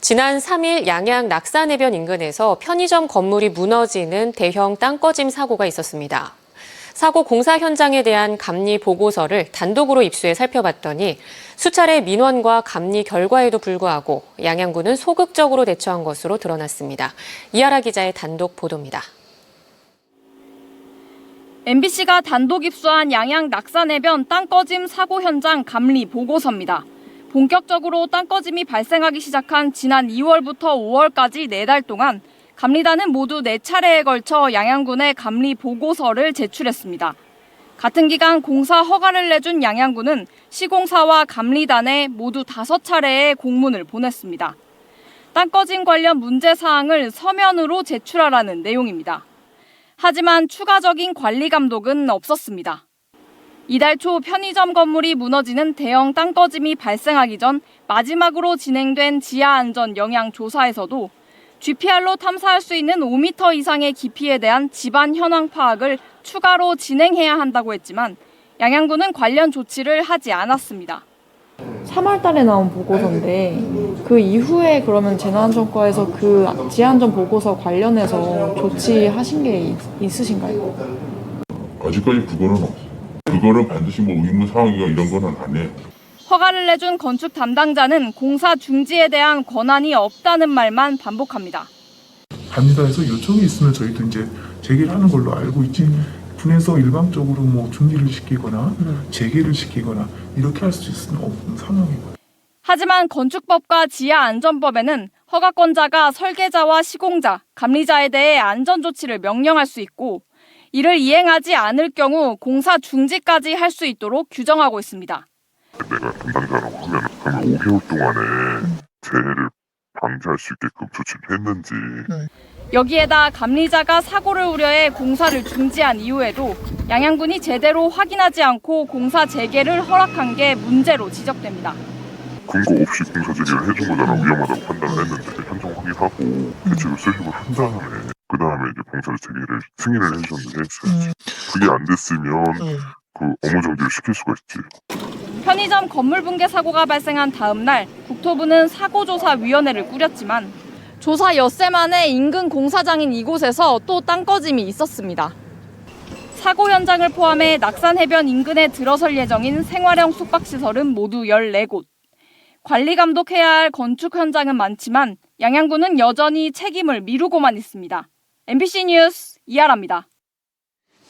지난 3일 양양 낙산해변 인근에서 편의점 건물이 무너지는 대형 땅꺼짐 사고가 있었습니다. 사고 공사 현장에 대한 감리 보고서를 단독으로 입수해 살펴봤더니 수차례 민원과 감리 결과에도 불구하고 양양군은 소극적으로 대처한 것으로 드러났습니다. 이하라 기자의 단독 보도입니다. MBC가 단독 입수한 양양 낙산해변 땅꺼짐 사고 현장 감리 보고서입니다. 본격적으로 땅꺼짐이 발생하기 시작한 지난 2월부터 5월까지 4달 동안 감리단은 모두 4차례에 걸쳐 양양군에 감리 보고서를 제출했습니다. 같은 기간 공사 허가를 내준 양양군은 시공사와 감리단에 모두 5차례의 공문을 보냈습니다. 땅꺼짐 관련 문제 사항을 서면으로 제출하라는 내용입니다. 하지만 추가적인 관리 감독은 없었습니다. 이달 초 편의점 건물이 무너지는 대형 땅꺼짐이 발생하기 전 마지막으로 진행된 지하안전 영향 조사에서도 GPR로 탐사할 수 있는 5m 이상의 깊이에 대한 집안 현황 파악을 추가로 진행해야 한다고 했지만 양양군은 관련 조치를 하지 않았습니다. 3월 달에 나온 보고서인데 그 이후에 그러면 재난안전과에서 그 지하안전 보고서 관련해서 조치하신 게 있으신가요? 아직까지 그거는 없어요. 그거를 반드시 뭐 의무사항이가 이런 거는 안 해. 허가를 내준 건축 담당자는 공사 중지에 대한 권한이 없다는 말만 반복합니다. 감리단에서 요청이 있으면 저희도 이제 제기를 하는 걸로 알고 있지. 군에서 일방적으로 뭐 중지를 시키거나 재개를 시키거나 이렇게 할 수 있는 없는 상황이고요. 하지만 건축법과 지하안전법에는 허가권자가 설계자와 시공자, 감리자에 대해 안전조치를 명령할 수 있고 이를 이행하지 않을 경우 공사 중지까지 할 수 있도록 규정하고 있습니다. 내가 담당자라고 하면 한 5개월 동안에 재해를 방지할 수 있게끔 조치를 했는지. 여기에다 감리자가 사고를 우려해 공사를 중지한 이후에도 양양군이 제대로 확인하지 않고 공사 재개를 허락한 게 문제로 지적됩니다. 근거 없이 공사 재개를 해준 거잖아. 위험하다고 판단을 했는데 현장 확인하고 대책을 수립을 한 다음에 그 다음에 이제 공사 재개를 승인을 해줬는데 그게 안 됐으면 그 업무 정지를 시킬 수가 있지. 편의점 건물 붕괴 사고가 발생한 다음 날 국토부는 사고조사위원회를 꾸렸지만 조사 엿새 만에 인근 공사장인 이곳에서 또 땅꺼짐이 있었습니다. 사고 현장을 포함해 낙산해변 인근에 들어설 예정인 생활형 숙박시설은 모두 14곳. 관리 감독해야 할 건축 현장은 많지만 양양군은 여전히 책임을 미루고만 있습니다. MBC 뉴스 이하라입니다.